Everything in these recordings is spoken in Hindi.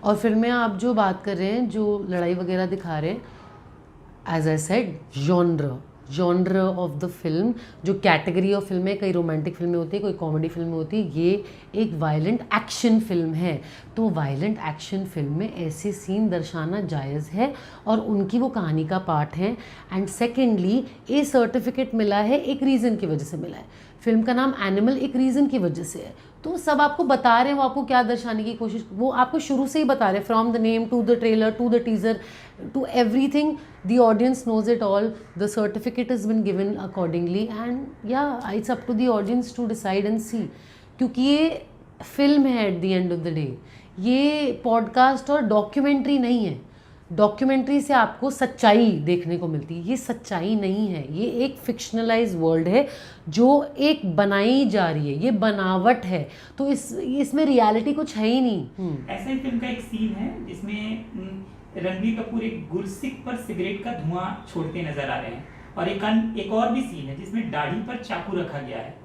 और फिल्में आप जो बात कर रहे हैं, जो लड़ाई वगैरह दिखा रहे हैं, as I said, genre of the film, जो कैटेगरी ऑफ फिल्म है, कई रोमांटिक फिल्में होती है, कोई कॉमेडी फिल्में होती है, ये एक वायलेंट एक्शन फिल्म है। तो वायलेंट एक्शन फिल्म में ऐसे सीन दर्शाना जायज़ है और उनकी वो कहानी का पार्ट है। एंड सेकेंडली, ए सर्टिफिकेट मिला है एक रीज़न की वजह से मिला है। फिल्म का नाम एनिमल एक रीज़न की वजह से है। तो सब आपको बता रहे हैं वो आपको क्या दर्शाने की कोशिश, वो आपको शुरू से ही बता रहे हैं, from the name to the trailer to the teaser to everything. The audience knows it all, the certificate is been given accordingly, and या it's up to the audience to decide and see. क्योंकि ये फिल्म है at the end of the day, ये पॉडकास्ट और डॉक्यूमेंट्री नहीं है। डॉक्यूमेंट्री से आपको सच्चाई देखने को मिलती है, ये सच्चाई नहीं है, ये एक फिक्शनलाइज वर्ल्ड है जो एक बनाई जा रही है, ये बनावट है। तो इसमें रियलिटी कुछ है ही नहीं। ऐसे ही फिल्म का एक सीन है जिसमें रणबीर कपूर एक गुरसिक पर सिगरेट का धुआं छोड़ते नजर आ रहे हैं, और एक और भी सीन है जिसमें दाढ़ी पर चाकू रखा गया है।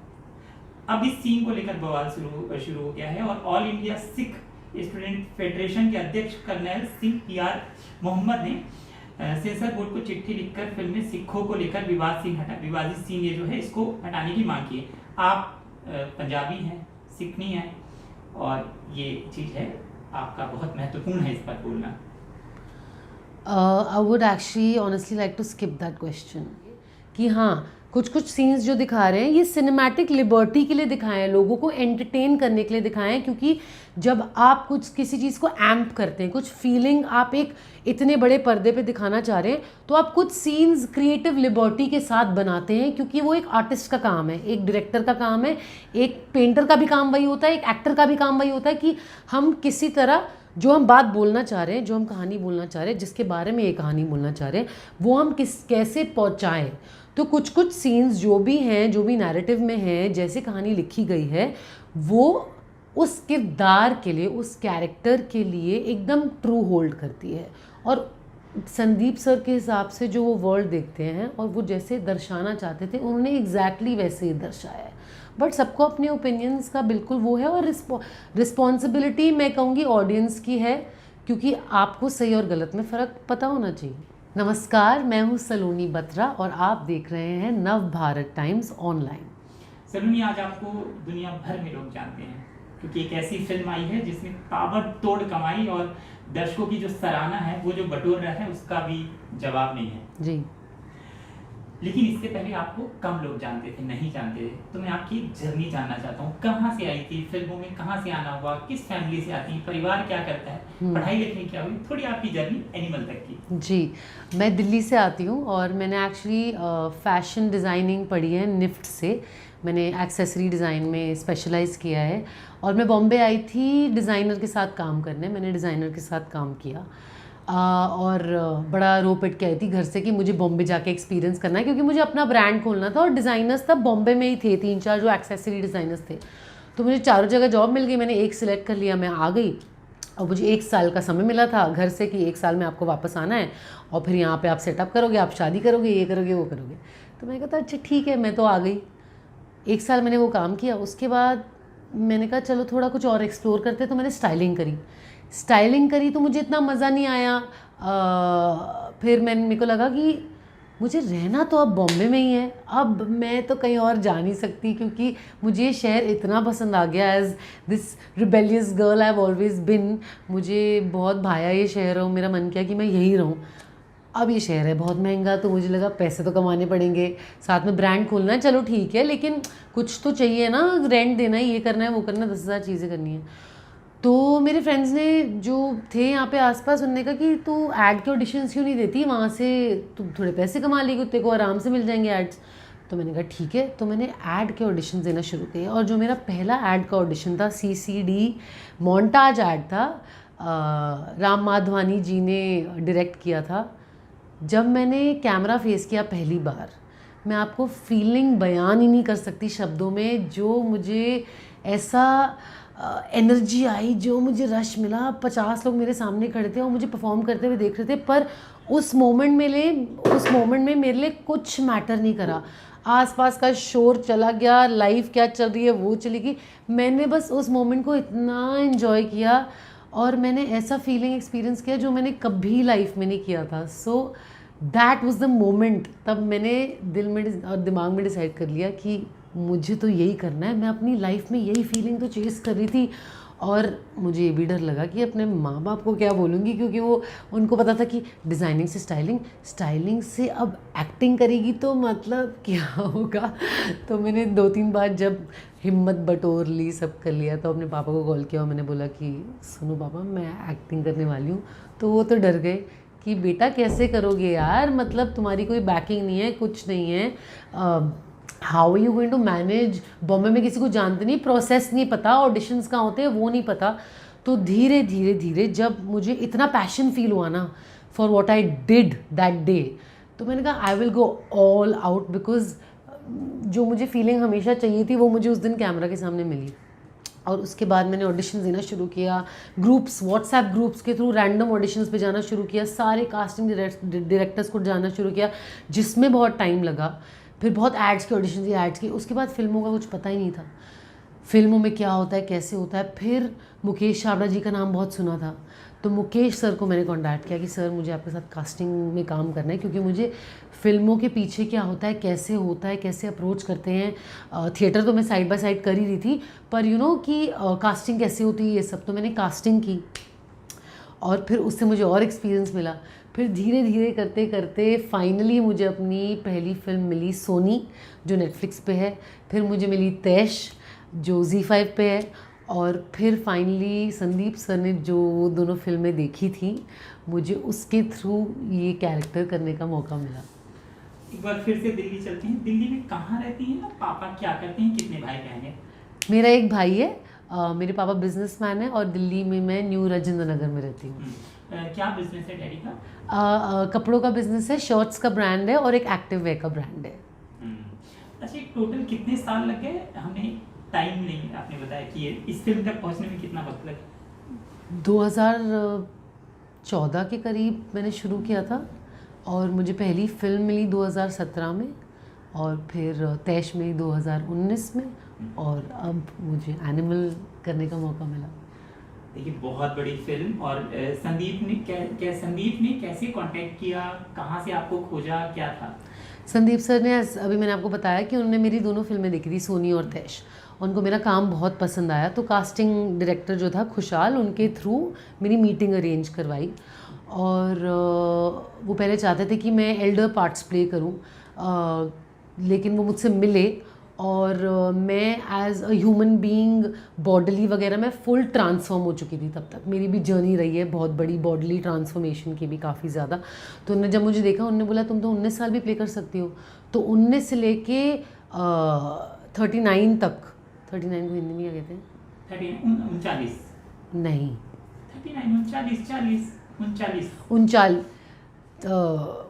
अब इस सीन को लेकर बवाल शुरू हो गया है, और all India Sikh student federation के अध्यक्ष कर्नल सिंह PR मोहम्मद ने सेंसर बोर्ड को चिट्ठी लिखकर फिल्म में सिखों को लेकर विवादित सीन ये जो है इसको हटाने की मांग की है। आप पंजाबी हैं, सिख नहीं हैं, और ये चीज़ है आपका बहुत महत्वपूर्ण है इस पर बोलना। I would actually honestly like to skip that question कि हाँ, कुछ सीन्स जो दिखा रहे हैं ये सिनेमैटिक लिबर्टी के लिए दिखाए हैं, लोगों को एंटरटेन करने के लिए दिखाए हैं। क्योंकि जब आप किसी चीज़ को एम्प करते हैं, कुछ फीलिंग आप एक इतने बड़े पर्दे पे दिखाना चाह रहे हैं, तो आप कुछ सीन्स क्रिएटिव लिबर्टी के साथ बनाते हैं, क्योंकि वो एक आर्टिस्ट का काम है, एक डायरेक्टर का काम है, एक पेंटर का भी काम वही होता है, एक एक्टर का भी काम वही होता है कि हम किसी तरह जो हम बात बोलना चाह रहे हैं, जो हम कहानी बोलना चाह रहे हैं, जिसके बारे में ये कहानी बोलना चाह रहे हैं, वो हम कैसे पहुँचाएँ। तो कुछ सीन्स जो भी हैं, जो भी नैरेटिव में हैं, जैसे कहानी लिखी गई है, वो उस किरदार के लिए, उस कैरेक्टर के लिए एकदम ट्रू होल्ड करती है। और संदीप सर के हिसाब से जो वो वर्ल्ड देखते हैं और वो जैसे दर्शाना चाहते थे, उन्होंने एग्जैक्टली वैसे ही दर्शाया है। बट सबको अपने ओपिनियंस का बिल्कुल वो है, और रिस्पॉन्सिबिलिटी मैं कहूँगी ऑडियंस की है, क्योंकि आपको सही और गलत में फ़र्क पता होना चाहिए। नमस्कार, मैं हूँ सलोनी बत्रा और आप देख रहे हैं नव भारत टाइम्स ऑनलाइन। सलोनी, आज आपको दुनिया भर में लोग जानते हैं क्योंकि एक ऐसी फिल्म आई है जिसमें ताबड़तोड़ कमाई, और दर्शकों की जो सराहना है, वो जो बटोर रहा है, उसका भी जवाब नहीं है जी। लेकिन इससे पहले आपको कम लोग जानते थे, नहीं जानते थे। तो मैं आपकी जर्नी जानना चाहता हूँ, कहाँ से आई थी फिल्मों में, कहाँ से आना हुआ, किस फैमिली से आती, परिवार क्या करता है, पढ़ाई लिखाई क्या हुई, थोड़ी आपकी जर्नी एनिमल तक की। जी, मैं दिल्ली से आती हूँ और मैंने एक्चुअली फैशन डिज़ाइनिंग पढ़ी है निफ्ट से। मैंने एक्सेसरी डिज़ाइन में स्पेशलाइज़ किया है, और मैं बॉम्बे आई थी डिज़ाइनर के साथ काम करने। मैंने डिज़ाइनर के साथ काम किया, और बड़ा रो पिट के आई थी घर से कि मुझे बॉम्बे जाके एक्सपीरियंस करना है, क्योंकि मुझे अपना ब्रांड खोलना था। और डिज़ाइनर्स तब बॉम्बे में ही थे, 3-4 जो एक्सेसरी डिज़ाइनर्स थे। तो मुझे चारों जगह जॉब मिल गई, मैंने एक सिलेक्ट कर लिया, मैं आ गई। और मुझे 1 साल का समय मिला था घर से कि 1 साल में आपको वापस आना है, और फिर यहाँ पे आप सेटअप करोगे, आप शादी करोगे, ये करोगे, वो करोगे। तो मैंने कहा अच्छा ठीक है, मैं तो आ गई। 1 साल मैंने वो काम किया। उसके बाद मैंने कहा चलो थोड़ा कुछ और एक्सप्लोर करते। तो मैंने स्टाइलिंग करी तो मुझे इतना मज़ा नहीं आया। फिर मेरे को लगा कि मुझे रहना तो अब बॉम्बे में ही है, अब मैं तो कहीं और जा नहीं सकती, क्योंकि मुझे ये शहर इतना पसंद आ गया। As this rebellious girl I have always been, मुझे बहुत भाया ये शहर हो, मेरा मन किया कि मैं यहीं रहूँ। अब ये शहर है बहुत महंगा, तो मुझे लगा पैसे तो कमाने पड़ेंगे, साथ में ब्रांड खोलना है, चलो ठीक है, लेकिन कुछ तो चाहिए ना, रेंट देना है, ये करना है, वो करना है, 10,000 चीज़ें करनी है। तो मेरे फ्रेंड्स ने जो थे यहाँ पे आसपास, उन्होंने कहा कि तू ऐड के ऑडिशंस क्यों नहीं देती, वहाँ से तू थोड़े पैसे कमा लेगी, तेरे को आराम से मिल जाएंगे एड्स। तो मैंने कहा ठीक है। तो मैंने ऐड के ऑडिशन देना शुरू किए, और जो मेरा पहला ऐड का ऑडिशन था, CCD मोन्टाज ऐड था, राम माधवानी जी ने डायरेक्ट किया था। जब मैंने कैमरा फेस किया पहली बार, मैं आपको फीलिंग बयान ही नहीं कर सकती शब्दों में, जो मुझे ऐसा एनर्जी आई, जो मुझे रश मिला। 50 लोग मेरे सामने खड़े थे और मुझे परफॉर्म करते हुए देख रहे थे, पर उस मोमेंट में मेरे लिए कुछ मैटर नहीं करा। आसपास का शोर चला गया, लाइफ क्या चल रही है वो चली गई, मैंने बस उस मोमेंट को इतना एंजॉय किया। और मैंने ऐसा फीलिंग एक्सपीरियंस किया जो मैंने कभी लाइफ में नहीं किया था. So that was the moment. तब मैंने दिल में और दिमाग में डिसाइड कर लिया कि मुझे तो यही करना है. मैं अपनी लाइफ में यही फीलिंग तो चेस कर रही थी. और मुझे ये भी डर लगा कि अपने माँ बाप को क्या बोलूँगी, क्योंकि वो उनको पता था कि डिज़ाइनिंग से स्टाइलिंग से अब एक्टिंग करेगी तो मतलब क्या होगा. तो मैंने 2-3 बार जब हिम्मत बटोर ली, सब कर लिया, तो अपने पापा को कॉल किया और मैंने बोला कि सुनो पापा, मैं एक्टिंग करने वाली हूँ. तो वो तो डर गए कि बेटा कैसे करोगे यार, मतलब तुम्हारी कोई बैकिंग नहीं है, कुछ नहीं है, how are you going to manage. Bombay में किसी को जानते नहीं, प्रोसेस नहीं पता, ऑडिशंस कहाँ होते हैं वो नहीं पता. तो धीरे धीरे धीरे जब मुझे इतना पैशन फील हुआ ना for what I did that day, तो मैंने कहा I will go all out, because जो मुझे फीलिंग हमेशा चाहिए थी वो मुझे उस दिन कैमरा के सामने मिली. और उसके बाद मैंने ऑडिशन देना शुरू किया, ग्रुप्स, व्हाट्सएप ग्रुप्स के थ्रू रैंडम ऑडिशंस पे जाना शुरू किया, सारे कास्टिंग डायरेक्टर्स को जाना शुरू किया, जिसमें बहुत टाइम लगा. फिर बहुत एड्स के ऑडिशन दिए, एड्स के. उसके बाद फिल्मों का कुछ पता ही नहीं था, फिल्मों में क्या होता है, कैसे होता है. फिर मुकेश छाबड़ा जी का नाम बहुत सुना था, तो मुकेश सर को मैंने कॉन्टैक्ट किया कि सर मुझे आपके साथ कास्टिंग में काम करना है, क्योंकि मुझे फिल्मों के पीछे क्या होता है, कैसे होता है, कैसे अप्रोच करते हैं. थिएटर तो मैं साइड बाय साइड कर ही रही थी, पर यू नो कि कास्टिंग कैसे होती है ये सब, तो मैंने कास्टिंग की. और फिर उससे मुझे और एक्सपीरियंस मिला. फिर धीरे धीरे करते करते फाइनली मुझे अपनी पहली फिल्म मिली सोनी, जो नेटफ्लिक्स पे है. फिर मुझे मिली तैश, जो ZEE5 पे है. और फिर फाइनली संदीप सर ने जो वो दोनों फिल्में देखी थी, मुझे उसके थ्रू ये कैरेक्टर करने का मौका मिला. एक बार फिर से दिल्ली चलते हैं. दिल्ली में कहाँ रहती हैं, पापा क्या करते हैं, कितने भाई बहन हैं? मेरा एक भाई है, मेरे पापा बिजनेसमैन है, और दिल्ली में मैं न्यू राजेंद्र नगर में रहती हूँ. क्या बिजनेस है डैडी का? कपड़ों का बिजनेस है, शर्ट्स का ब्रांड है और एक एक्टिव वेयर का ब्रांड है. अच्छा, टोटल कितने साल लग गए? हमें टाइम नहीं आपने बताया कि इस फिल्म तक पहुंचने में कितना वक्त लगा? 2014 के करीब मैंने शुरू किया था, और मुझे पहली फिल्म मिली 2017 में, और फिर तैश मिली 2019 में, और अब मुझे एनिमल करने का मौका मिला. देखिए, बहुत बड़ी फिल्म. और संदीप ने कैसे कांटेक्ट किया, कहाँ से आपको खोजा, क्या था? संदीप सर ने, अभी मैंने आपको बताया कि उन्होंने मेरी दोनों फिल्में देखी थी, सोनी और तैश. उनको मेरा काम बहुत पसंद आया, तो कास्टिंग डायरेक्टर जो था खुशहाल, उनके थ्रू मेरी मीटिंग अरेंज करवाई. और वो पहले चाहते थे कि मैं एल्डर पार्ट्स प्ले करूं, लेकिन वो मुझसे मिले, और मैं as a human being bodily वगैरह मैं फुल ट्रांसफॉर्म हो चुकी थी. तब तक मेरी भी जर्नी रही है बहुत बड़ी, बॉडली ट्रांसफॉर्मेशन की भी काफ़ी ज़्यादा. तो उन्होंने जब मुझे देखा, उन्होंने बोला तुम तो 19 साल भी प्ले कर सकती हो. तो 19 से लेके 39 तक, 39 को हिंदी में क्या कहते हैं? 39 नहीं, 39, 40, 39.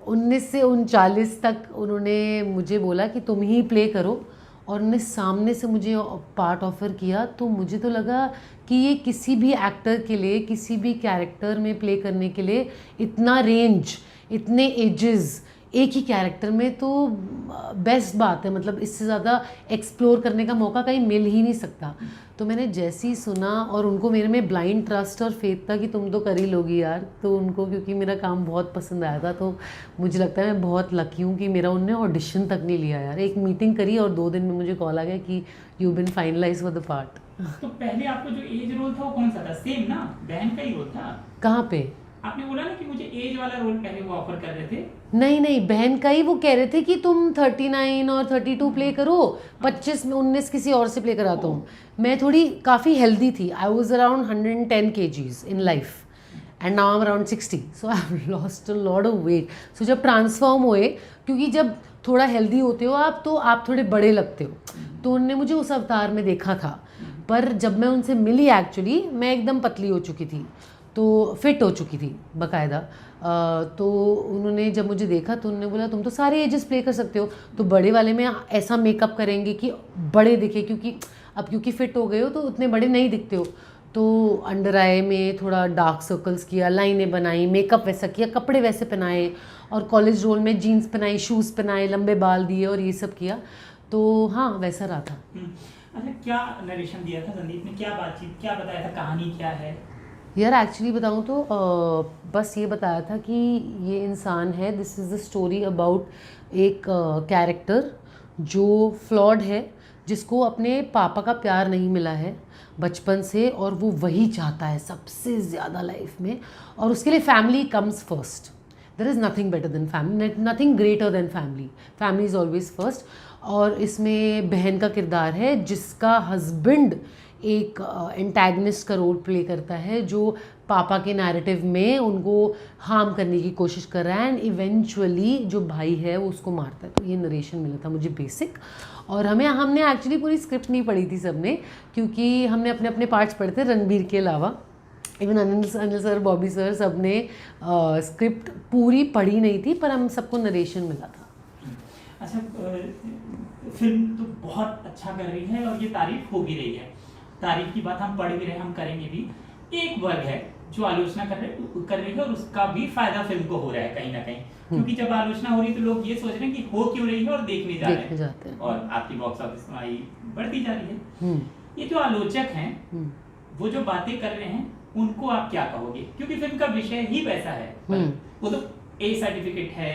19 से 39 तक उन्होंने मुझे बोला कि तुम ही प्ले करो. और उन्होंने सामने से मुझे पार्ट ऑफर किया, तो मुझे तो लगा कि ये किसी भी एक्टर के लिए, किसी भी कैरेक्टर में प्ले करने के लिए इतना रेंज, इतने एजेस एक ही कैरेक्टर में, तो बेस्ट बात है. मतलब इससे ज़्यादा एक्सप्लोर करने का मौका कहीं मिल ही नहीं सकता. तो मैंने जैसे ही सुना, और उनको मेरे में ब्लाइंड ट्रस्ट और फेथ था कि तुम तो कर ही लोगी यार. तो उनको क्योंकि मेरा काम बहुत पसंद आया था, तो मुझे लगता है मैं बहुत लकी हूँ कि मेरा उनने ऑडिशन तक नहीं लिया यार. एक मीटिंग करी और 2 दिन में मुझे कॉल आ गया कि you been finalize for the part. तो पहले आपको जो एज रोल था वो कौन सा था? सेम ना, बहन का ही रोल था? कहाँ पे? आपने बोला ना कि मुझे एज वाला रोल पहले वो ऑफर कर रहे थे. नहीं, बहन का ही वो कह रहे थे कि तुम 39 और 32 प्ले करो, 25 में 19 किसी और से प्ले कराता हूँ. मैं थोड़ी काफ़ी हेल्दी थी. I was around 110 kgs in life, and now I am around 60. So I have lost a lot of weight. So जब ट्रांसफॉर्म हुए, क्योंकि जब थोड़ा हेल्दी होते हो आप, तो आप थोड़े बड़े लगते हो, तो उन्होंने मुझे उस अवतार में देखा था. पर जब मैं उनसे मिली, एक्चुअली मैं एकदम पतली हो चुकी थी, तो फिट हो चुकी थी बाकायदा. तो उन्होंने जब मुझे देखा, तो उन्होंने बोला तुम तो सारे एजेस प्ले कर सकते हो, तो बड़े वाले में ऐसा मेकअप करेंगे कि बड़े दिखे, क्योंकि फ़िट हो गए हो तो उतने बड़े नहीं दिखते हो. तो अंडर आई में थोड़ा डार्क सर्कल्स किया, लाइनें बनाई, मेकअप वैसा किया, कपड़े वैसे पहनाए, और कॉलेज रोल में जीन्स पहनाई, शूज़ पहनाए, लंबे बाल दिए, और ये सब किया. तो हाँ, वैसा रहा था. अच्छा, क्या नरेशन दिया था संदीप ने? क्या बातचीत, क्या बताया था, कहानी क्या है? यार एक्चुअली बताऊँ तो बस ये बताया था कि ये इंसान है, this is the story about एक कैरेक्टर जो फ्लॉड है, जिसको अपने पापा का प्यार नहीं मिला है बचपन से, और वो वही चाहता है सबसे ज़्यादा लाइफ में, और उसके लिए family comes first. There is nothing better than family, nothing greater than family. Family is always first. और इसमें बहन का किरदार है जिसका हस्बैंड एक एंटैगनिस्ट का रोल प्ले करता है, जो पापा के नैरेटिव में उनको हार्म करने की कोशिश कर रहा है, एंड इवेंचुअली जो भाई है वो उसको मारता है. तो ये नरेशन मिला था मुझे बेसिक. और हमने एक्चुअली पूरी स्क्रिप्ट नहीं पढ़ी थी सबने, क्योंकि हमने अपने अपने पार्ट्स पढ़े थे रणबीर के अलावा. Even Anil sir, Bobby sir, सब ने स्क्रिप्ट पूरी पढ़ी नहीं थी, पर हम सबको नरेशन मिला था. अच्छा, फिल्म तो बहुत अच्छा कर रही है और ये तारीफ हो भी रही है. तारीफ की बात हम पढ़ भी रहे, हम करेंगे भी. एक वर्ग है जो आलोचना कर रही है और उसका भी फायदा फिल्म को हो रहा है कहीं ना कहीं, क्योंकि जब आलोचना हो रही है तो लोग ये सोच रहे हैं कि हो क्यों रही है और देखने जा रहे हैं, और आपकी बॉक्स ऑफिस कमाई बढ़ती जा रही है. ये जो आलोचक हैं वो जो बातें कर रहे हैं उनको आप क्या कहोगे, क्योंकि फिल्म का विषय ही वैसा है. वो तो ए सर्टिफिकेट है,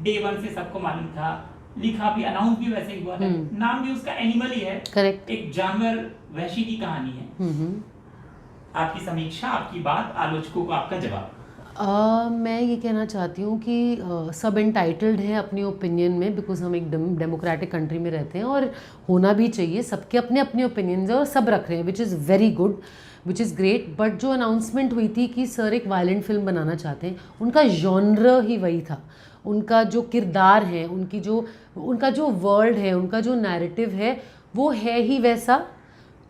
डे 1 से सबको मालूम था, लिखा भी, अनाउंस भी वैसे ही हुआ था, नाम भी उसका एनिमल ही है. करेक्ट. एक जानवर वहशी की कहानी है. आपकी समीक्षा, आपकी बात, आलोचकों को आपका जवाब. मैं ये कहना चाहती हूँ कि सब एंटाइटल्ड हैं अपनी ओपिनियन में, बिकॉज हम एक डेमोक्रेटिक कंट्री में रहते हैं और होना भी चाहिए. सबके अपने अपने ओपिनियंस हैं और सब रख रहे हैं, which is very good, which is great. But जो अनाउंसमेंट हुई थी कि सर एक वायलेंट फिल्म बनाना चाहते हैं, उनका जॉनर ही वही था. उनका जो किरदार है, उनका जो वर्ल्ड है, उनका जो नैरेटिव है, वो है ही वैसा,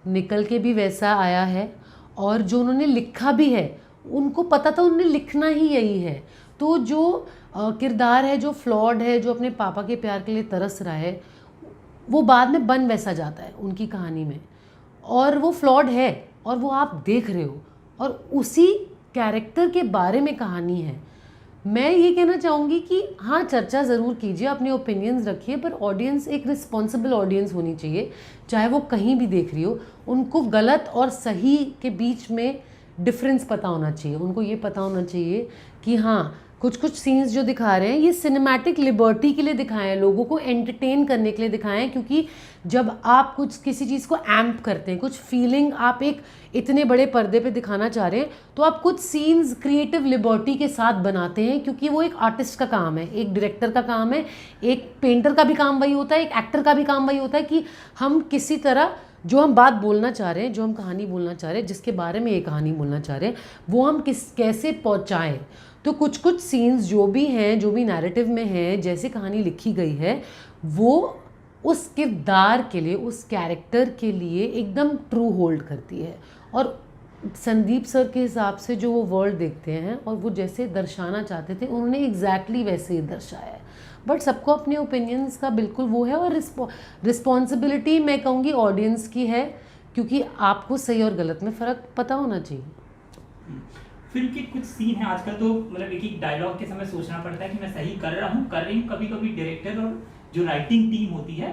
निकल के भी वैसा आया है. और जो उन्होंने लिखा भी है, उनको पता था उन्होंने लिखना ही यही है. तो जो किरदार है, जो फ्लॉड है, जो अपने पापा के प्यार के लिए तरस रहा है, वो बाद में बन वैसा जाता है उनकी कहानी में. और वो फ्लॉड है और वो आप देख रहे हो, और उसी कैरेक्टर के बारे में कहानी है. मैं ये कहना चाहूँगी कि हाँ, चर्चा ज़रूर कीजिए, अपने ओपिनियंस रखिए, पर ऑडियंस एक रिस्पॉन्सिबल ऑडियंस होनी चाहिए, चाहे वो कहीं भी देख रही हो. उनको गलत और सही के बीच में डिफरेंस पता होना चाहिए. उनको ये पता होना चाहिए कि हाँ, कुछ सीन्स जो दिखा रहे हैं ये सिनेमैटिक लिबर्टी के लिए दिखाए हैं, लोगों को एंटरटेन करने के लिए दिखाए हैं. क्योंकि जब आप किसी चीज़ को एम्प करते हैं, कुछ फीलिंग आप एक इतने बड़े पर्दे पे दिखाना चाह रहे हैं, तो आप कुछ सीन्स क्रिएटिव लिबर्टी के साथ बनाते हैं, क्योंकि वो एक आर्टिस्ट का काम है, एक डायरेक्टर का काम है, एक पेंटर का भी काम वही होता है, एक एक्टर का भी काम वही होता है, कि हम किसी तरह जो हम बात बोलना चाह रहे हैं, जो हम कहानी बोलना चाह रहे हैं, जिसके बारे में ये कहानी बोलना चाह रहे हैं, वो हम कैसे पहुँचाएँ. तो कुछ सीन्स जो भी हैं, जो भी नैरेटिव में हैं, जैसे कहानी लिखी गई है, वो उस किरदार के लिए, उस कैरेक्टर के लिए एकदम ट्रू होल्ड करती है. और संदीप सर के हिसाब से जो वो वर्ल्ड देखते हैं और वो जैसे दर्शाना चाहते थे, उन्होंने एग्जैक्टली वैसे ही दर्शाया है. बट सबको अपने ओपिनियंस का बिल्कुल वो है, और रिस्पॉन्सिबिलिटी मैं कहूँगी ऑडियंस की है, क्योंकि आपको सही और गलत में फ़र्क पता होना चाहिए. फिल्म के कुछ सीन है आजकल तो मतलब एक डायलॉग के समय सोचना पड़ता है कि मैं सही कर रही हूँ. कभी कभी डायरेक्टर और जो राइटिंग टीम होती है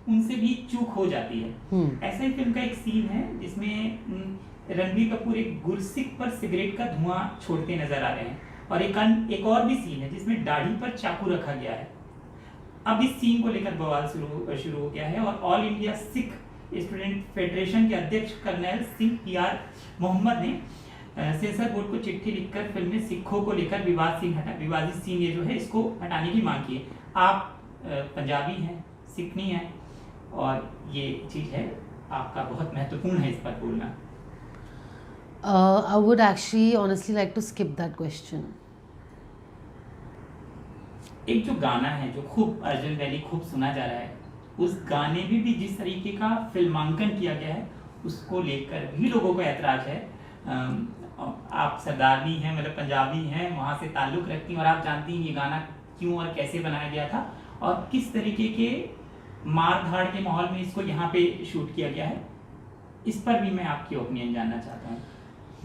उनसे भी चूक हो जाती है. ऐसा ही फिल्म का एक सीन है जिसमें रणबीर कपूर एक गुरसिक पर सिगरेट का धुआं छोड़ते नजर आ रहे हैं, और एक और भी सीन है जिसमें दाढ़ी पर चाकू रखा गया है. अब इस सीन को लेकर बवाल शुरू हो गया है, और all India Sikh student federation के अध्यक्ष कर्नल सिंह PR मोहम्मद ने सेंसर बोर्ड को चिट्ठी लिखकर फिल्म में सिखों को लेकर विवादित सीन ये जो है इसको हटाने की मांग की है. आप पंजाबी हैं, सिख नहीं हैं, और ये चीज़ है आपका बहुत महत्वपूर्ण है इस पर बोलना. I would actually honestly like to skip that question. एक जो गाना है जो खूब अर्जुन वैली खूब सुना जा रहा है, उस गाने में भी जिस तरीके का फिल्मांकन किया गया है उसको लेकर भी लोगों को ऐतराज है. आप सरदारनी हैं, मतलब पंजाबी हैं, वहाँ से ताल्लुक़ रखती हैं, और आप जानती हैं ये गाना क्यों और कैसे बनाया गया था, और किस तरीके के मार धाड़ के माहौल में इसको यहाँ पे शूट किया गया है. इस पर भी मैं आपकी ओपिनियन जानना चाहता हूँ.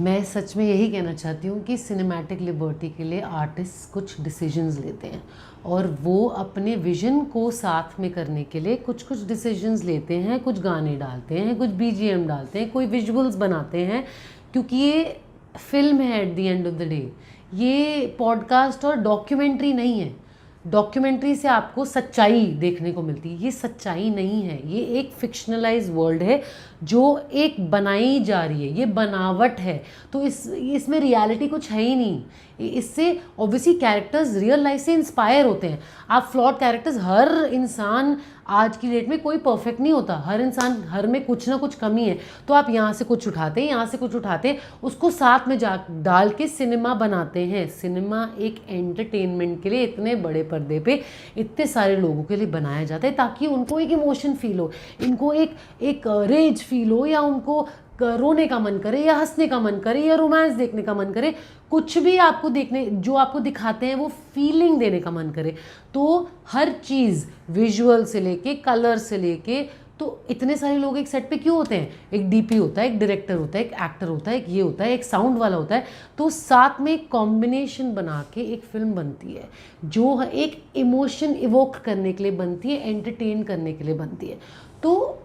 मैं सच में यही कहना चाहती हूँ कि सिनेमैटिक लिबर्टी के लिए आर्टिस्ट कुछ डिसीजंस लेते हैं, और वो अपने विजन को साथ में करने के लिए कुछ डिसीजंस लेते हैं. कुछ गाने डालते हैं, कुछ BGM डालते हैं, कोई विजुअल्स बनाते हैं, क्योंकि ये फिल्म है at the end of the day. ये पॉडकास्ट और डॉक्यूमेंट्री नहीं है। डॉक्यूमेंट्री से आपको सच्चाई देखने को मिलती है, ये सच्चाई नहीं है, ये एक फिक्शनलाइज वर्ल्ड है जो एक बनाई जा रही है, ये बनावट है। तो इसमें रियलिटी कुछ है ही नहीं। इससे ऑब्वियसली कैरेक्टर्स रियल लाइफ से इंस्पायर होते हैं। आप फ्लॉट कैरेक्टर्स, हर इंसान आज की डेट में कोई परफेक्ट नहीं होता, हर इंसान, हर में कुछ ना कुछ कमी है। तो आप यहाँ से कुछ उठाते हैं, यहाँ से कुछ उठाते हैं, उसको साथ में जा डाल के सिनेमा बनाते हैं। सिनेमा एक एंटरटेनमेंट के लिए इतने बड़े पर्दे पे इतने सारे लोगों के लिए बनाया जाता है ताकि उनको एक इमोशन फील हो, इनको एक रेज फील हो, या उनको रोने का मन करे, या हंसने का मन करे, या रोमांस देखने का मन करे, कुछ भी आपको देखने जो आपको दिखाते हैं वो फीलिंग देने का मन करे। तो हर चीज़ विजुअल से लेके कलर से लेके, तो इतने सारे लोग एक सेट पे क्यों होते हैं? एक डीपी होता है, एक डायरेक्टर होता है, एक एक्टर होता है, एक ये होता है, एक साउंड वाला होता है। तो साथ में एक कॉम्बिनेशन बना के एक फिल्म बनती है जो एक इमोशन इवोक करने के लिए बनती है, एंटरटेन करने के लिए बनती है। तो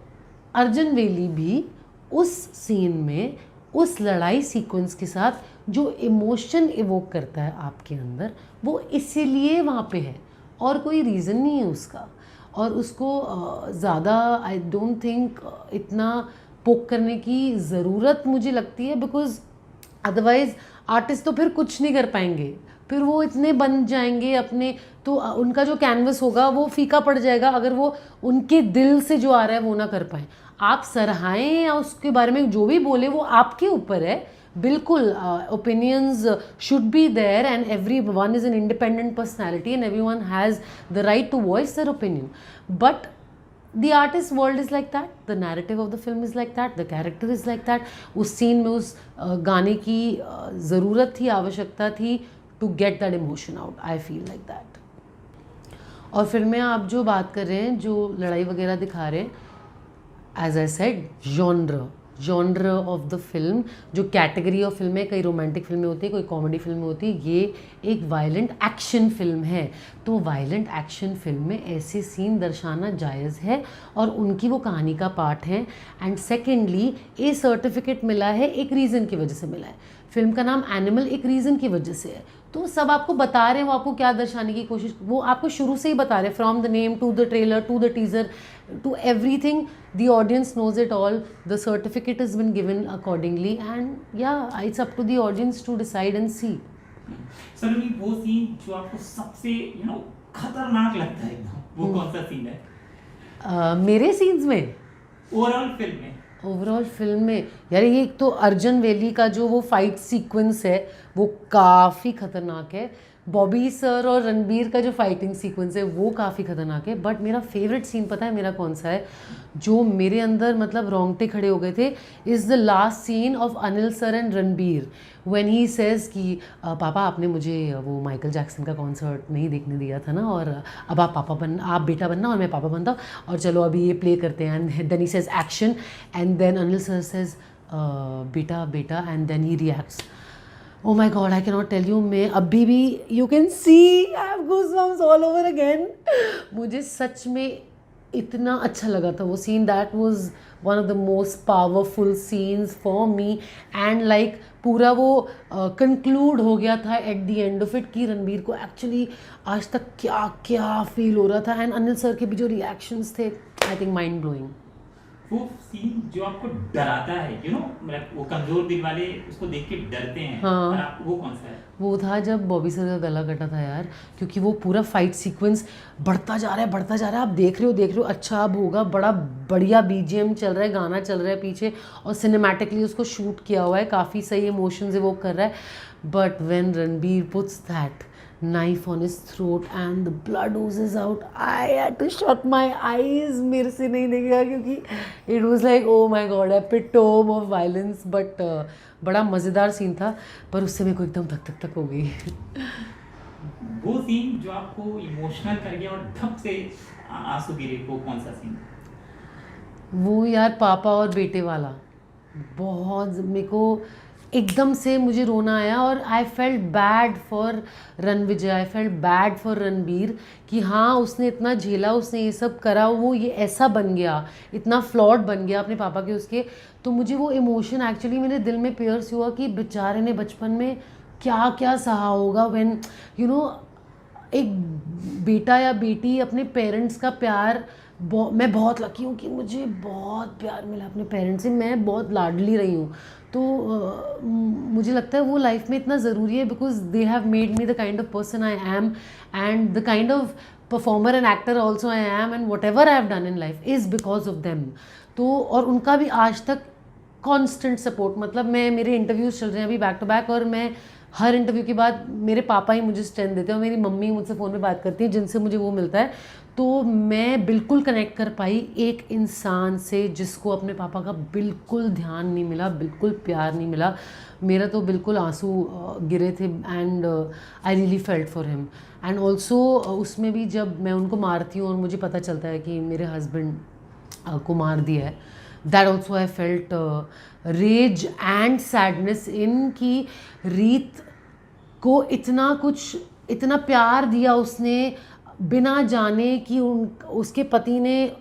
अर्जुन वेली भी उस सीन में, उस लड़ाई सीक्वेंस के साथ जो इमोशन इवोक करता है आपके अंदर, वो इसीलिए वहाँ पे है और कोई रीज़न नहीं है उसका। और उसको ज़्यादा आई डोंट थिंक इतना पोक करने की ज़रूरत मुझे लगती है, बिकॉज अदरवाइज़ आर्टिस्ट तो फिर कुछ नहीं कर पाएंगे, फिर वो इतने बन जाएंगे अपने, तो उनका जो कैनवस होगा वो फीका पड़ जाएगा अगर वो उनके दिल से जो आ रहा है वो ना कर पाए। आप सराहाएं या उसके बारे में जो भी बोले वो आपके ऊपर है। बिल्कुल opinions should be there and everyone is an independent personality and everyone has the right to voice their opinion, but the artist world is like that, the narrative of the film is like that, the character is like that. उस सीन में उस गाने की ज़रूरत थी, आवश्यकता थी to get that emotion out. I feel like that. और फिल्म में आप जो बात कर रहे हैं, जो लड़ाई वगैरह दिखा रहे हैं, as I said, genre of the film, जो कैटेगरी ऑफ फिल्म है, कई रोमांटिक फिल्में होती है, कोई कॉमेडी फिल्में होती है, ये एक वायलेंट एक्शन फिल्म है। तो वायलेंट एक्शन फिल्म में ऐसे सीन दर्शाना जायज़ है और उनकी वो कहानी का पार्ट है। एंड सेकेंडली ए सर्टिफिकेट मिला है, एक रीज़न की वजह से मिला है। फिल्म का नाम एनिमल एक रीज़न की वजह से है। तो सब आपको बता रहे हैं वो आपको क्या दर्शाने की कोशिश, वो आपको शुरू से ही बता रहे हैं, from the name to the trailer to the teaser to everything, the audience knows it all, the certificate has been given accordingly, and yeah, it's up to the audience to decide and see. Sir वो सीन जो आपको सबसे खतरनाक लगता है एकदम, वो कौन सा सीन है? मेरे सीन्स में, ओवरऑल फिल्म में यार ये एक तो अर्जुन वेली का जो वो फाइट सीक्वेंस है वो काफ़ी खतरनाक है। बॉबी सर और रणबीर का जो फाइटिंग सीक्वेंस है वो काफ़ी खतरनाक है। बट मेरा फेवरेट सीन पता है मेरा कौन सा है, जो मेरे अंदर मतलब रोंगटे खड़े हो गए थे, is the last scene of Anil sir and Ranbir when he says कि पापा आपने मुझे वो माइकल जैक्सन का कॉन्सर्ट नहीं देखने दिया था ना, और अब आप बेटा बनना और मैं पापा बनता और चलो अभी ये प्ले करते हैं। And then he says action and then Anil sir says बेटा and then he reacts, oh my god, I cannot tell you, मैं अभी भी you can see I have goosebumps all over again। मुझे सच में इतना अच्छा लगा था वो scene, that was one of the most powerful scenes for me and like पूरा वो कंक्लूड हो गया था eight the end of it कि रणबीर को एक्चुअली आज तक क्या क्या फील हो रहा था, एंड अनिल सर के भी जो रिएक्शंस थे आई थिंक माइंड ब्लोइंग। वो सीन जो आपको डराता है, मतलब वो कमजोर दिल वाले उसको देख के डरते हैं। हाँ, वो कौन सा है? वो था जब बॉबी सर का गला कटा था यार, क्योंकि वो पूरा फाइट सीक्वेंस बढ़ता जा रहा है, आप देख रहे हो अच्छा अब होगा, बड़ा बढ़िया बीजीएम चल रहा है, गाना चल रहा है पीछे और सिनेमैटिकली उसको शूट किया हुआ है, काफ़ी सही इमोशंस इवोक कर रहा है। But when Ranbir puts that knife on his throat and the blood oozes out, I had to shut my eyes, मेरे से नहीं देखेगा क्योंकि it was like oh my god, epitome of violence। but बड़ा मज़ेदार सीन था, पर उससे मेरे को एकदम धक हो गई। वो सीन जो आपको इमोशनल कर गया और धक से आंसू गिरे, वो कौन सा सीन? वो यार पापा और बेटे वाला बहुत मेरे को एकदम से मुझे रोना आया और I felt bad for Ranvijay, I felt bad for Ranbir कि हाँ उसने इतना झेला, उसने ये सब करा, वो ये ऐसा बन गया, इतना फ्लॉड बन गया अपने पापा के उसके। तो मुझे वो इमोशन एक्चुअली मेरे दिल में पियर्स हुआ कि बेचारे ने बचपन में क्या क्या सहा होगा व्हेन यू नो एक बेटा या बेटी अपने पेरेंट्स का प्यार, मैं बहुत लकी हूँ कि मुझे बहुत प्यार मिला अपने पेरेंट्स से, मैं बहुत लाडली रही हूँ। तो मुझे लगता है वो लाइफ में इतना ज़रूरी है because they have made me the kind of person I am and the kind of performer and actor also I am and what ever I have done in life is because of them. तो और उनका भी आज तक कांस्टेंट सपोर्ट, मतलब मैं मेरे इंटरव्यूज़ चल रहे हैं अभी बैक टू बैक और मैं हर इंटरव्यू के बाद मेरे पापा ही मुझे स्ट्रेंथ देते हैं और मेरी मम्मी मुझसे फ़ोन पे बात करती है जिनसे मुझे वो मिलता है। तो मैं बिल्कुल कनेक्ट कर पाई एक इंसान से जिसको अपने पापा का बिल्कुल ध्यान नहीं मिला, बिल्कुल प्यार नहीं मिला। मेरा तो बिल्कुल आंसू गिरे थे and I really felt for him. And also उसमें भी जब मैं उनको मारती हूँ और मुझे पता चलता है कि मेरे हस्बैंड को मार दिया है, that also I felt rage and sadness in कि रीत को इतना कुछ, इतना प्यार दिया उसने बिना जाने कि उसके पति ने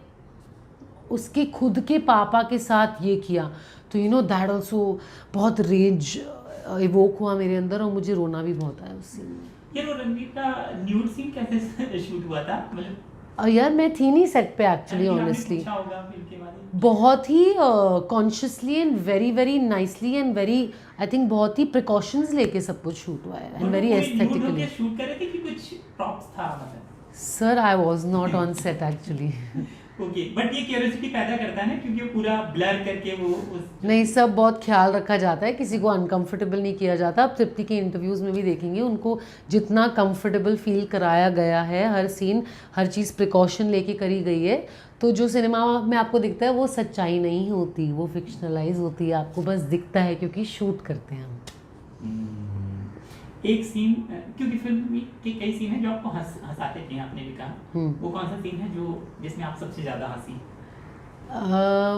उसके खुद के पापा के साथ ये किया। तो यू नो दैट ऑल्सो बहुत रेज इवोक हुआ मेरे अंदर और मुझे रोना भी बहुत आया उस सीन में। ये रणवीर का न्यूड सीन कैसे शूट हुआ था, मतलब यार मैं थी नहीं सेट पे एक्चुअली ऑनेस्टली, बहुत ही consciously and very very nicely and very I think बहुत ही प्रिकॉशंस लेके सब कुछ शूट हुआ है एंड वेरी एस्थेटिकली शूट कर रहे थे कि कुछ प्रॉप्स था मतलब? Sir I was not on set actually. Okay, but ये क्यूरियोसिटी पैदा करता है ना क्योंकि वो पूरा ब्लर करके वो नहीं, सब बहुत ख्याल रखा जाता है, किसी को अनकंफर्टेबल नहीं किया जाता। आप तृप्ति के इंटरव्यूज़ में भी देखेंगे उनको जितना कंफर्टेबल फील कराया गया है, हर सीन हर चीज़ प्रिकॉशन लेके करी गई है। तो जो सिनेमा में आपको दिखता है वो सच्चाई नहीं होती, वो फिक्शनलाइज होती है, आपको बस दिखता है क्योंकि शूट करते हैं हम। एक सीन, क्योंकि फिल्म के कई सीन हैं जो आपको हंसाते थे, आपने भी कहा, वो कौन सा सीन है जो जिसमें आप सबसे ज़्यादा हंसी?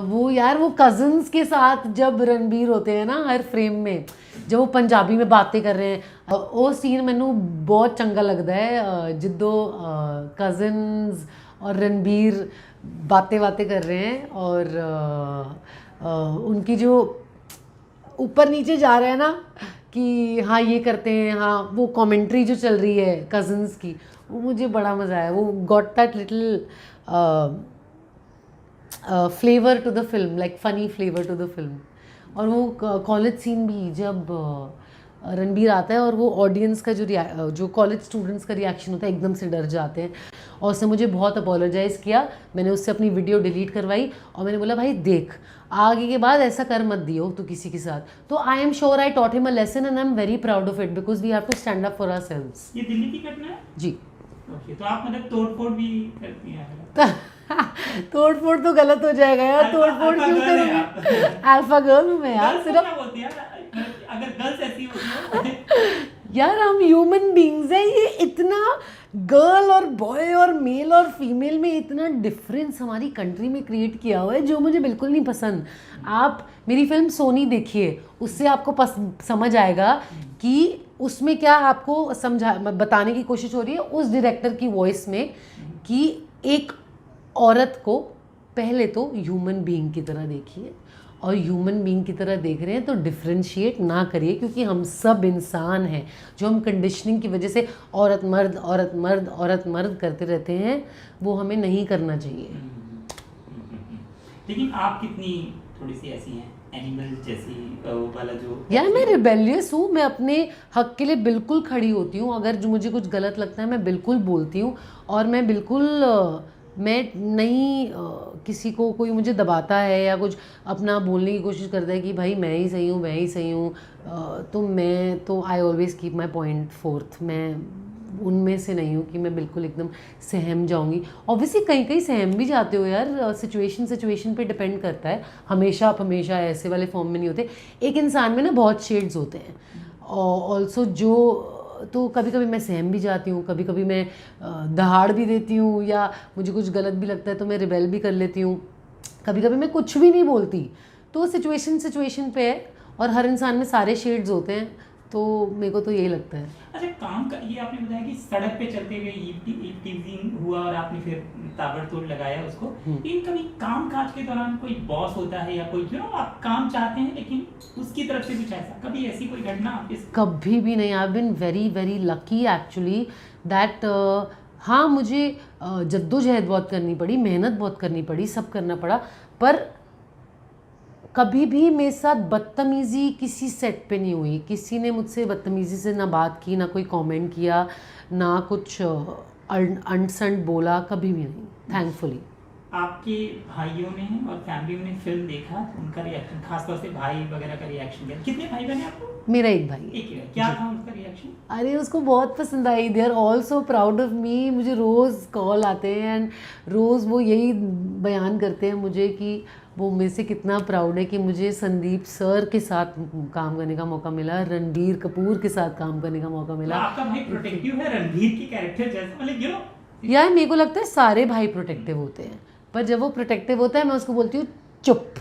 वो यार वो कज़न्स के साथ जब रणबीर होते हैं ना हर फ्रेम में, जब वो पंजाबी में बातें कर रहे हैं, वो सीन मैनू बहुत चंगा लगता है जिद्दो कज़न्स और रणबीर बातें कर रहे हैं और उनकी जो ऊपर नीचे जा रहे हैं ना कि हाँ ये करते हैं, हाँ वो कमेंट्री जो चल रही है कज़न्स की, वो मुझे बड़ा मज़ा आया। वो got that little flavour to the film, like funny flavour to the film. और वो कॉलेज सीन भी जब रणबीर आता है और वो ऑडियंस का जो कॉलेज स्टूडेंट्स का रिएक्शन होता है, एकदम से डर जाते हैं और उसने मुझे बहुत अपोलोजाइज़ किया। मैंने उससे अपनी वीडियो डिलीट करवाई और मैंने बोला भाई देख आगे के बाद ऐसा कर मत दियो तो किसी के साथ। तो I am sure I taught him a lesson and I am very proud of it because we have to stand up for ourselves. ये दिल्ली की घटना है जी। ओके, तो आप मतलब तोड़-फोड़ भी करती हैं? तोड़-फोड़ तो गलत हो जाएगा यार, तोड़-फोड़ क्यों करूँगी? अल्फा गर्ल हूँ मैं यार, सिर्फ क्या बोलती है अगर गर्ल्स ऐसी होती है यार हम ह्यूमन बींग्स हैं। ये इतना गर्ल और बॉय और मेल और फीमेल में इतना डिफरेंस हमारी कंट्री में क्रिएट किया हुआ है जो मुझे बिल्कुल नहीं पसंद। आप मेरी फिल्म सोनी देखिए, उससे आपको समझ आएगा कि उसमें क्या आपको बताने की कोशिश हो रही है उस डायरेक्टर की वॉइस में कि एक औरत को पहले तो ह्यूमन बीइंग की तरह देखिए और ह्यूमन बीइंग की तरह देख रहे हैं तो डिफ्रेंशिएट ना करिए क्योंकि हम सब इंसान हैं। जो हम कंडीशनिंग की वजह से औरत मर्द औरत मर्द औरत मर्द करते रहते हैं वो हमें नहीं करना चाहिए। लेकिन आप कितनी थोड़ी सी ऐसी हैं एनिमल जैसी वाला जो यार मैं रिबेलियस हूँ, मैं अपने हक के लिए बिल्कुल खड़ी होती हूँ। अगर जो मुझे कुछ गलत लगता है मैं बिल्कुल बोलती हूँ और मैं बिल्कुल मैं नहीं किसी को कोई मुझे दबाता है या कुछ अपना बोलने की कोशिश करता है कि भाई मैं ही सही हूँ मैं ही सही हूँ, तो I always keep my point fourth. मैं उनमें से नहीं हूँ कि मैं बिल्कुल एकदम सहम जाऊँगी। ऑब्वियसली कहीं सहम भी जाते हो यार, सिचुएशन पे डिपेंड करता है। हमेशा आप हमेशा ऐसे वाले फॉर्म में नहीं होते। एक इंसान में ना बहुत शेड्स होते हैं और ऑल्सो तो कभी कभी मैं सहम भी जाती हूँ, कभी कभी मैं दहाड़ भी देती हूँ या मुझे कुछ गलत भी लगता है तो मैं रिबेल भी कर लेती हूँ, कभी कभी मैं कुछ भी नहीं बोलती। तो सिचुएशन पे है और हर इंसान में सारे शेड्स होते हैं, तो मेरे को तो यही लगता है। अच्छा, काम का ये आपने बताया कि सड़क पे चलते हुए ईव टीजिंग हुआ और आपने फिर ताबड़तोड़ लगाया उसको, लेकिन कभी काम काज के दौरान कोई बॉस होता है या कोई जो आप काम चाहते हैं लेकिन उसकी तरफ से कुछ ऐसा, कभी ऐसी कोई घटना आपके? कभी भी नहीं। I been very very lucky actually that हाँ, मुझे जद्दोजहद बहुत करनी पड़ी, मेहनत बहुत करनी पड़ी, सब करना पड़ा, पर कभी भी मेरे साथ बदतमीज़ी किसी सेट पे नहीं हुई। किसी ने मुझसे बदतमीज़ी से ना बात की, ना कोई कमेंट किया, ना कुछ अनसंट बोला, कभी भी नहीं, थैंकफुली। आपके भाइयों ने और फैमिली ने फिल्म देखा, उनका रिएक्शन, खासतौर से भाई वगैरह का रिएक्शन क्या? कितने भाई बहन हैं आपको? मेरा एक भाई। एक ही है। क्या था उसका रिएक्शन? अरे उसको बहुत पसंद आई। They are all so proud of me. मुझे रोज़ कॉल आते हैं एंड रोज़ वो यही बयान करते हैं मुझे कि वो मेरे से कितना प्राउड है कि मुझे संदीप सर के साथ काम करने का मौका मिला, रणबीर कपूर के साथ काम करने का मौका मिला। तो आपका भाई प्रोटेक्टिव है रणबीर की कैरेक्टर जैसा, मतलब यार मेरे को लगता है सारे भाई प्रोटेक्टिव होते हैं, पर जब वो प्रोटेक्टिव होता है मैं उसको बोलती हूँ चुप।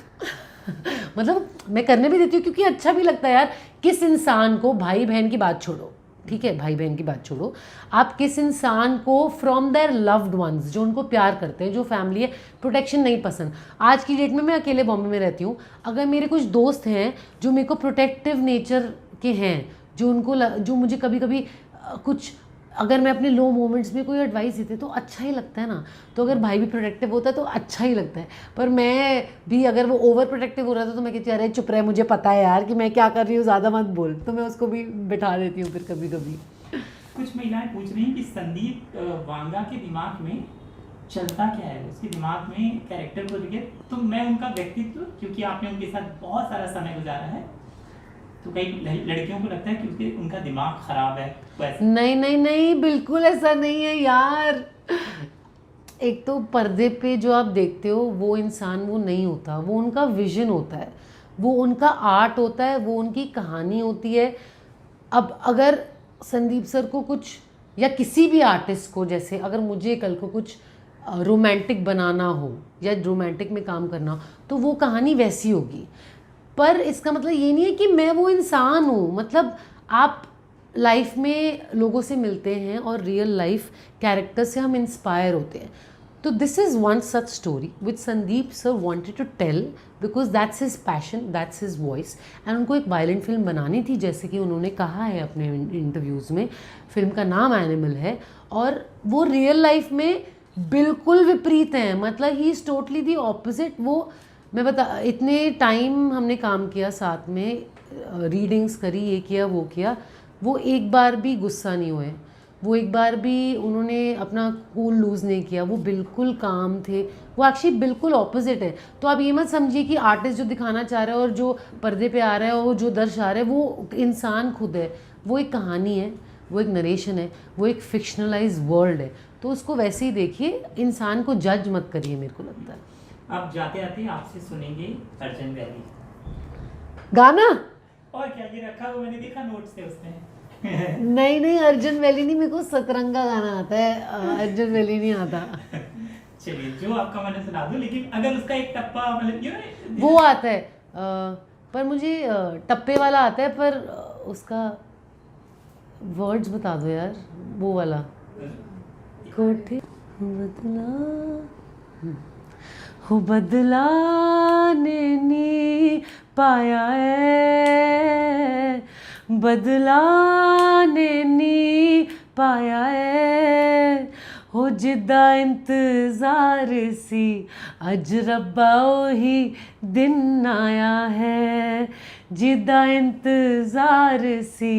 मतलब मैं करने भी देती हूँ क्योंकि अच्छा भी लगता है यार। किस इंसान को, भाई बहन की बात छोड़ो, ठीक है, भाई बहन की बात छोड़ो, आप किस इंसान को फ्रॉम देयर लव्ड वंस, जो उनको प्यार करते हैं, जो फैमिली है, प्रोटेक्शन नहीं पसंद? आज की डेट में मैं अकेले बॉम्बे में रहती हूँ, अगर मेरे कुछ दोस्त हैं जो मेरे को प्रोटेक्टिव नेचर के हैं, जो मुझे कभी कभी कुछ, अगर मैं अपने लो मोमेंट्स में कोई एडवाइस देते तो अच्छा ही लगता है ना। तो अगर भाई भी प्रोटेक्टिव होता है तो अच्छा ही लगता है। पर मैं भी, अगर वो ओवर प्रोटेक्टिव हो रहा था तो मैं कहती अरे चुप रहे, मुझे पता है यार कि मैं क्या कर रही हूँ, ज़्यादा मत बोल। तो मैं उसको भी बिठा देती हूँ फिर कभी कभी। कुछ महिलाएं पूछ रही हैं कि संदीप वांगा के दिमाग में चलता क्या है, उसके दिमाग में कैरेक्टर को लेकर। तो मैं उनका व्यक्तित्व, क्योंकि आपने उनके साथ बहुत सारा समय गुजारा है, तो कई लड़कियों को लगता है कि उनका दिमाग खराब है, तो ऐसा नहीं नहीं नहीं, बिल्कुल ऐसा नहीं है यार। एक तो पर्दे पे जो आप देखते हो वो इंसान वो नहीं होता, वो उनका विजन होता है, वो उनका आर्ट होता है, वो उनकी कहानी होती है। अब अगर संदीप सर को कुछ, या किसी भी आर्टिस्ट को, जैसे अगर मुझे कल को कुछ रोमांटिक बनाना हो या रोमांटिक में काम करना हो तो वो कहानी वैसी होगी। पर इसका मतलब ये नहीं है कि मैं वो इंसान हूँ। मतलब आप लाइफ में लोगों से मिलते हैं और रियल लाइफ कैरेक्टर से हम इंस्पायर होते हैं। तो this is one such story which Sandeep sir wanted to tell because that's his passion, that's his voice. And उनको एक वायलेंट फिल्म बनानी थी, जैसे कि उन्होंने कहा है अपने इंटरव्यूज़ में। फिल्म का नाम एनिमल है और वो रियल लाइफ में बिल्कुल विपरीत हैं। मतलब he is totally the opposite. वो, मैं इतने टाइम हमने काम किया साथ में, रीडिंग्स करी, ये किया वो किया, वो एक बार भी गुस्सा नहीं हुए, वो एक बार भी उन्होंने अपना कूल लूज़ नहीं किया, वो बिल्कुल काम थे। वो एक्चुअली बिल्कुल ऑपोजिट है। तो आप ये मत समझिए कि आर्टिस्ट जो दिखाना चाह रहा है और जो पर्दे पे आ रहा है और जो दर्शा रहा है वो इंसान खुद है। वो एक कहानी है, वो एक नरेशन है, वो एक फिक्शनलाइज वर्ल्ड है। तो उसको वैसे ही देखिए, इंसान को जज मत करिए, मेरे को लगता है। अब जाते आते आपसे सुनेंगे अर्जुन वैली गाना। और क्या ये रखा हुआ, मैंने देखा नोट्स थे उसमें। नहीं नहीं, अर्जुन वैली नहीं, मेरे को सतरंगा गाना आता है, अर्जुन वैली नहीं आता। चलिए, जो आपका मैंने सुना दो, लेकिन अगर उसका एक टप्पा, मतलब वो आता है, पर मुझे टप्पे वाला आता है, पर उसका वर्ड्स बता दो यार, वो वाला। कोठी बदला हो, बदलाने नी पाया है, बदलाने नी पाया है, हो जिदा इंतजार सी अज रब्बा ही दिन आया है, जिदा इंतजार सी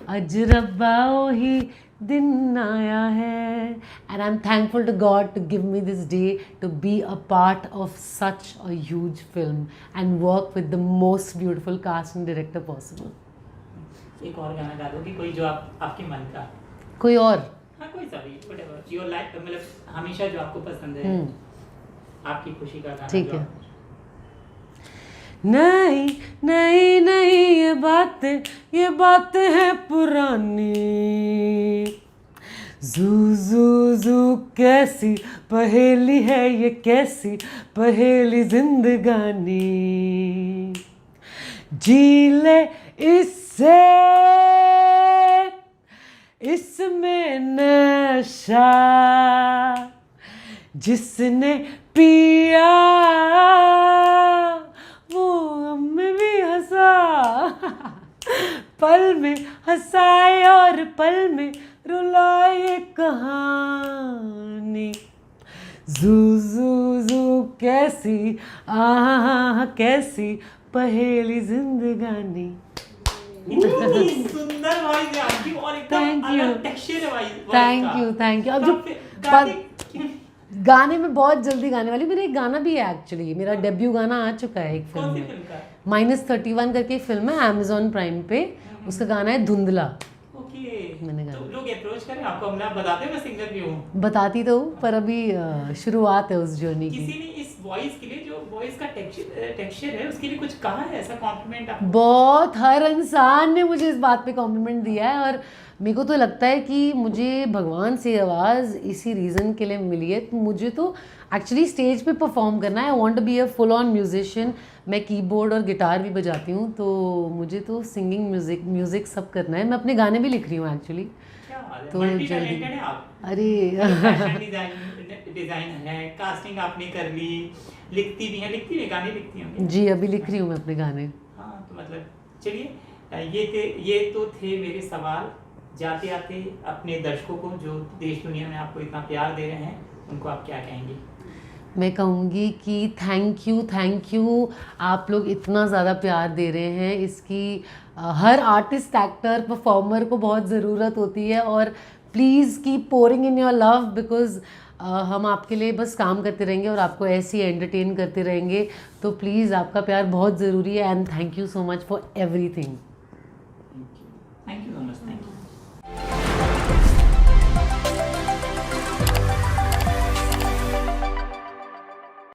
अज रब्बा ही दिन आया है। And I'm thankful to God to give me this day to be a part of such a huge film and work with the most beautiful cast and director possible. एक और गाना गा दो कि कोई जो आपके मन का, कोई और? हाँ, कोई सा भी, whatever your life, मतलब हमेशा जो आपको पसंद है, आपकी खुशी का गाना। ठीक है। नहीं नहीं नहीं, ये बात है पुरानी, जू जू जू कैसी पहेली है ये, कैसी पहेली जिंदगानी, जी ले इससे, इसमें नशा, जिसने पिया वो हमें भी हंसा, पल में हंसाए और पल में रुलाए कहानी। जू जू जू कैसी आह कैसी पहेली जिंदगानी। सुंदर वॉइस है आपकी और एकदम Thank you. अलग टेक्सचर है वॉइस थैंक यू। अब जो गाने में बहुत जल्दी गाने वाली, मेरा एक गाना भी है एक्चुअली, मेरा डेब्यू गाना आ चुका है एक फिल्म कौन सी में, फिल्म का? -31 करके एक फिल्म है अमेजोन प्राइम पे, उसका गाना है धुंधला। ओके, मैंने गाया। तो लोग अप्रोच करें आपको, मैं बताते हैं मैं सिंगर भी हूँ। बताती तो हूँ, पर अभी शुरुआत है उस जर्नी की। किसी ने इस वॉइस के लिए, जो वॉइस का टेक्सचर है, उसके लिए कुछ कहा है, ऐसा कॉम्प्लीमेंट आपको? बहुत, हर इंसान ने मुझे इस बात पे कॉम्प्लीमेंट दिया है, और मेरे को तो लगता है कि मुझे भगवान से आवाज़ इसी रीज़न के लिए मिली है। तो मुझे तो एक्चुअली स्टेज पे परफॉर्म करना है, I want to be a full on musician. मैं कीबोर्ड और गिटार भी बजाती हूँ, तो मुझे तो सिंगिंग, म्यूज़िक सब करना है। मैं अपने गाने भी लिख रही हूँ एक्चुअली। क्या बात है, तो मल्टी जल्दी, टैलेंटेड है आप। अरे फैशन डिजाइनर है, कास्टिंग आपने कर ली, लिखती भी है, गाने लिखती होंगी। जी, अभी लिख रही हूँ मैं अपने गाने। हाँ, तो मतलब चलिए, ये तो थे मेरे सवाल। जाते आते अपने दर्शकों को, जो देश दुनिया में आपको इतना प्यार दे रहे हैं, उनको आप क्या कहेंगे? मैं कहूँगी कि थैंक यू, आप लोग इतना ज़्यादा प्यार दे रहे हैं। इसकी हर आर्टिस्ट, एक्टर, परफॉर्मर को बहुत ज़रूरत होती है, और please keep pouring in your love, because हम आपके लिए बस काम करते रहेंगे और आपको ऐसे ही एंटरटेन करते रहेंगे। तो प्लीज़, आपका प्यार बहुत ज़रूरी है, and thank you so much for everything. Thank you so much, thank you.